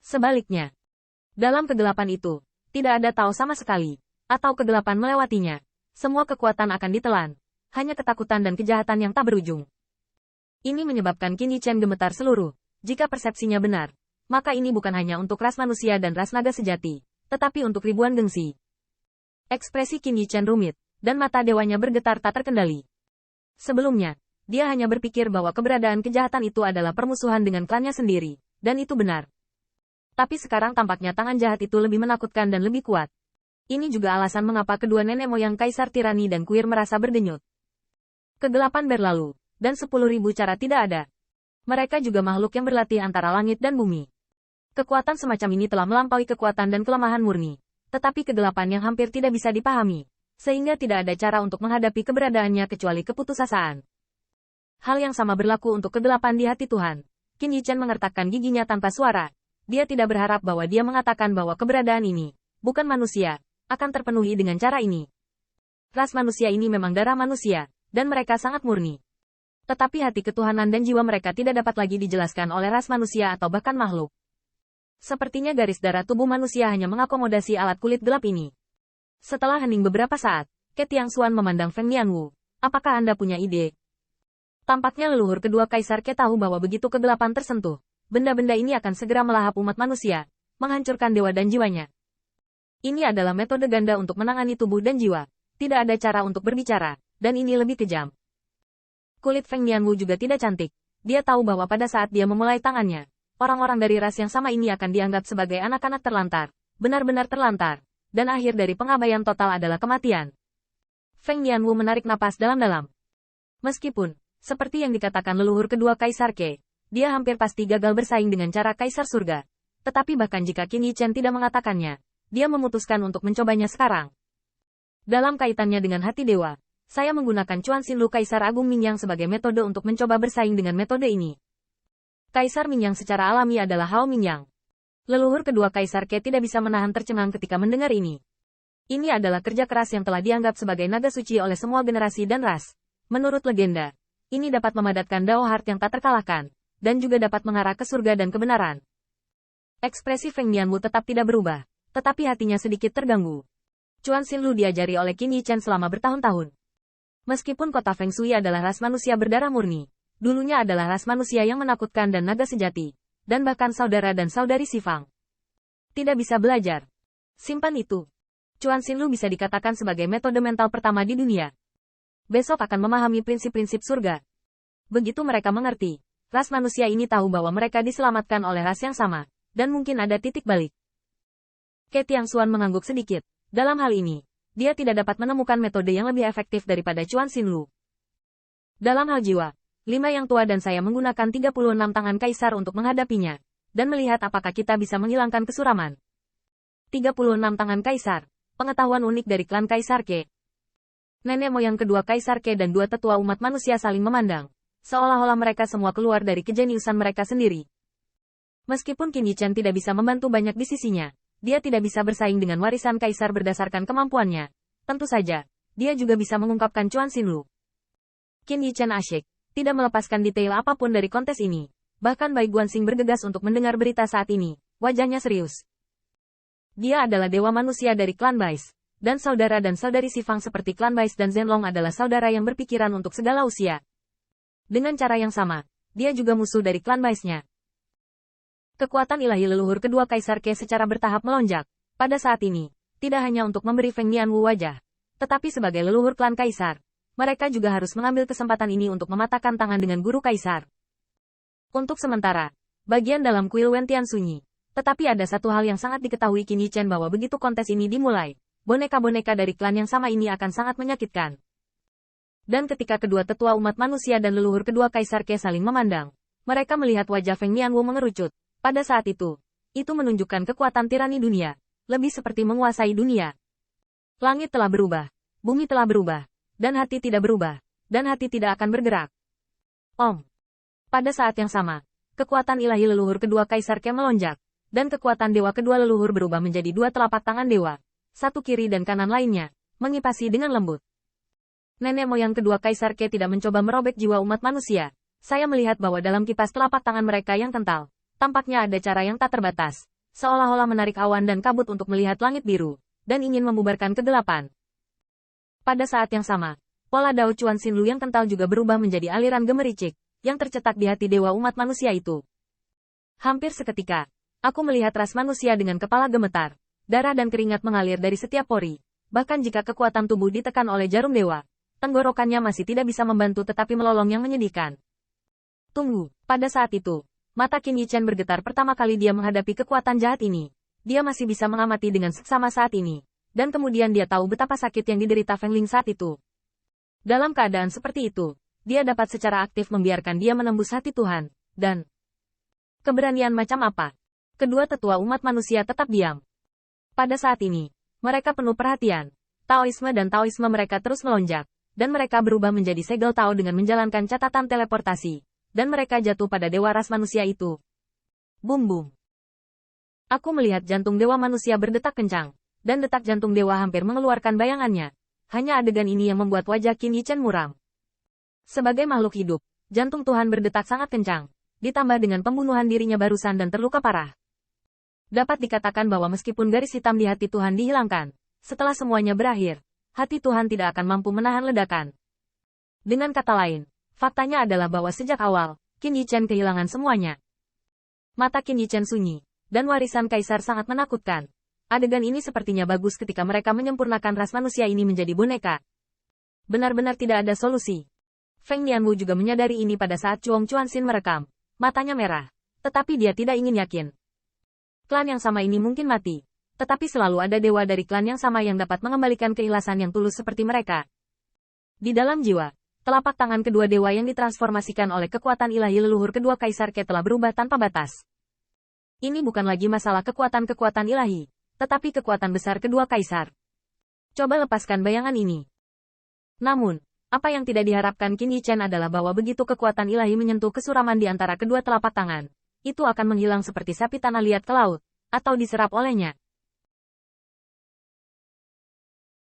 Sebaliknya, dalam kegelapan itu, tidak ada tahu sama sekali, atau kegelapan melewatinya. Semua kekuatan akan ditelan, hanya ketakutan dan kejahatan yang tak berujung. Ini menyebabkan Qin Yichen gemetar seluruh. Jika persepsinya benar, maka ini bukan hanya untuk ras manusia dan ras naga sejati, tetapi untuk ribuan gengsi. Ekspresi Qin Yichen rumit, dan mata dewanya bergetar tak terkendali. Sebelumnya, dia hanya berpikir bahwa keberadaan kejahatan itu adalah permusuhan dengan klannya sendiri, dan itu benar. Tapi sekarang tampaknya tangan jahat itu lebih menakutkan dan lebih kuat. Ini juga alasan mengapa kedua nenek moyang Kaisar Tirani dan Kuir merasa berdenyut. Kegelapan berlalu, dan 10.000 cara tidak ada. Mereka juga makhluk yang berlatih antara langit dan bumi. Kekuatan semacam ini telah melampaui kekuatan dan kelemahan murni. Tetapi kegelapan yang hampir tidak bisa dipahami, sehingga tidak ada cara untuk menghadapi keberadaannya kecuali keputusasaan. Hal yang sama berlaku untuk kegelapan di hati Tuhan. Qin Yichen mengertakkan giginya tanpa suara. Dia tidak berharap bahwa dia mengatakan bahwa keberadaan ini, bukan manusia, akan terpenuhi dengan cara ini. Ras manusia ini memang darah manusia, dan mereka sangat murni. Tetapi hati ketuhanan dan jiwa mereka tidak dapat lagi dijelaskan oleh ras manusia atau bahkan makhluk. Sepertinya garis darah tubuh manusia hanya mengakomodasi alat kulit gelap ini. Setelah hening beberapa saat, Ke Tiangxuan memandang Feng Nianwu. Apakah Anda punya ide? Tampaknya leluhur kedua Kaisar Ke tahu bahwa begitu kegelapan tersentuh, benda-benda ini akan segera melahap umat manusia, menghancurkan dewa dan jiwanya. Ini adalah metode ganda untuk menangani tubuh dan jiwa. Tidak ada cara untuk berbicara, dan ini lebih kejam. Kulit Feng Nianwu juga tidak cantik. Dia tahu bahwa pada saat dia memulai tangannya, orang-orang dari ras yang sama ini akan dianggap sebagai anak-anak terlantar, benar-benar terlantar, dan akhir dari pengabaian total adalah kematian. Feng Nianwu menarik napas dalam-dalam. Meskipun, seperti yang dikatakan leluhur kedua Kaisar Ke, dia hampir pasti gagal bersaing dengan cara Kaisar Surga. Tetapi bahkan jika Qin Yichen tidak mengatakannya, dia memutuskan untuk mencobanya sekarang. Dalam kaitannya dengan hati dewa, saya menggunakan Chuan Xinlu Kaisar Agung Mingyang sebagai metode untuk mencoba bersaing dengan metode ini. Kaisar Mingyang secara alami adalah Hao Mingyang. Leluhur kedua Kaisar Ke tidak bisa menahan tercengang ketika mendengar ini. Ini adalah kerja keras yang telah dianggap sebagai naga suci oleh semua generasi dan ras. Menurut legenda, ini dapat memadatkan Dao Heart yang tak terkalahkan, dan juga dapat mengarah ke surga dan kebenaran. Ekspresi Feng Nianwu tetap tidak berubah, tetapi hatinya sedikit terganggu. Chuan Xinlu diajari oleh Qin Yichen selama bertahun-tahun. Meskipun kota Feng Shui adalah ras manusia berdarah murni, dulunya adalah ras manusia yang menakutkan dan naga sejati, dan bahkan saudara dan saudari Sifang. Tidak bisa belajar. Simpan itu. Chuan Xinlu bisa dikatakan sebagai metode mental pertama di dunia. Besok akan memahami prinsip-prinsip surga. Begitu mereka mengerti, ras manusia ini tahu bahwa mereka diselamatkan oleh ras yang sama, dan mungkin ada titik balik. Ke Tiangxuan mengangguk sedikit. Dalam hal ini, dia tidak dapat menemukan metode yang lebih efektif daripada Chuan Xinlu. Dalam hal jiwa, 5 yang tua dan saya menggunakan 36 tangan kaisar untuk menghadapinya, dan melihat apakah kita bisa menghilangkan kesuraman. 36 tangan kaisar, pengetahuan unik dari klan Kaisar Ke. Nenek moyang kedua Kaisar Ke dan dua tetua umat manusia saling memandang, seolah-olah mereka semua keluar dari kejeniusan mereka sendiri. Meskipun Qin Yichen tidak bisa membantu banyak di sisinya, dia tidak bisa bersaing dengan warisan kaisar berdasarkan kemampuannya. Tentu saja, dia juga bisa mengungkapkan Chuan Xinlu. Qin Yichen asyik, tidak melepaskan detail apapun dari kontes ini. Bahkan Bai Guanxing bergegas untuk mendengar berita saat ini, wajahnya serius. Dia adalah dewa manusia dari klan Bais, dan saudara dan saudari Sifang seperti klan Bais dan Zhenlong adalah saudara yang berpikiran untuk segala usia. Dengan cara yang sama, dia juga musuh dari klan Baisnya. Kekuatan ilahi leluhur kedua Kaisar Ke secara bertahap melonjak. Pada saat ini, tidak hanya untuk memberi Feng Nianwu wajah, tetapi sebagai leluhur klan Kaisar, mereka juga harus mengambil kesempatan ini untuk mematahkan tangan dengan guru Kaisar. Untuk sementara, bagian dalam kuil Wentian sunyi. Tetapi ada satu hal yang sangat diketahui Qin Yichen bahwa begitu kontes ini dimulai, boneka-boneka dari klan yang sama ini akan sangat menyakitkan. Dan ketika kedua tetua umat manusia dan leluhur kedua Kaisar Ke saling memandang, mereka melihat wajah Feng Nianwu mengerucut. Pada saat itu menunjukkan kekuatan tirani dunia, lebih seperti menguasai dunia. Langit telah berubah, bumi telah berubah, dan hati tidak berubah, dan hati tidak akan bergerak. Om. Pada saat yang sama, kekuatan ilahi leluhur kedua Kaisar Ke melonjak, dan kekuatan dewa kedua leluhur berubah menjadi dua telapak tangan dewa, satu kiri dan kanan lainnya, mengipasi dengan lembut. Nenek moyang kedua Kaisar Ke tidak mencoba merobek jiwa umat manusia. Saya melihat bahwa dalam kipas telapak tangan mereka yang kental, tampaknya ada cara yang tak terbatas, seolah-olah menarik awan dan kabut untuk melihat langit biru, dan ingin membubarkan kegelapan. Pada saat yang sama, pola Dao Chuan Xinlu yang kental juga berubah menjadi aliran gemericik, yang tercetak di hati dewa umat manusia itu. Hampir seketika, aku melihat ras manusia dengan kepala gemetar, darah dan keringat mengalir dari setiap pori. Bahkan jika kekuatan tubuh ditekan oleh jarum dewa, tenggorokannya masih tidak bisa membantu tetapi melolong yang menyedihkan. Tunggu, pada saat itu, mata Qin Yichen bergetar pertama kali dia menghadapi kekuatan jahat ini. Dia masih bisa mengamati dengan seksama saat ini. Dan kemudian dia tahu betapa sakit yang diderita Feng Ling saat itu. Dalam keadaan seperti itu, dia dapat secara aktif membiarkan dia menembus hati Tuhan. Dan keberanian macam apa? Kedua tetua umat manusia tetap diam. Pada saat ini, mereka penuh perhatian. Taoisme dan Taoisme mereka terus melonjak, dan mereka berubah menjadi segel Tao dengan menjalankan catatan teleportasi, dan mereka jatuh pada dewa ras manusia itu. Bum-bum. Aku melihat jantung dewa manusia berdetak kencang, dan detak jantung dewa hampir mengeluarkan bayangannya. Hanya adegan ini yang membuat wajah Qin Yichen muram. Sebagai makhluk hidup, jantung Tuhan berdetak sangat kencang, ditambah dengan pembunuhan dirinya barusan dan terluka parah. Dapat dikatakan bahwa meskipun garis hitam di hati Tuhan dihilangkan, setelah semuanya berakhir, hati Tuhan tidak akan mampu menahan ledakan. Dengan kata lain, faktanya adalah bahwa sejak awal, Qin Yichen kehilangan semuanya. Mata Qin Yichen sunyi, dan warisan kaisar sangat menakutkan. Adegan ini sepertinya bagus ketika mereka menyempurnakan ras manusia ini menjadi boneka. Benar-benar tidak ada solusi. Feng Nianwu juga menyadari ini pada saat Chuang Chuanxin merekam. Matanya merah. Tetapi dia tidak ingin yakin. Klan yang sama ini mungkin mati. Tetapi selalu ada dewa dari klan yang sama yang dapat mengembalikan keikhlasan yang tulus seperti mereka. Di dalam jiwa, telapak tangan kedua dewa yang ditransformasikan oleh kekuatan ilahi leluhur kedua kaisar Ke telah berubah tanpa batas. Ini bukan lagi masalah kekuatan-kekuatan ilahi, tetapi kekuatan besar kedua kaisar. Coba lepaskan bayangan ini. Namun, apa yang tidak diharapkan Qin Yichen adalah bahwa begitu kekuatan ilahi menyentuh kesuraman di antara kedua telapak tangan, itu akan menghilang seperti sapi tanah liat ke laut, atau diserap olehnya.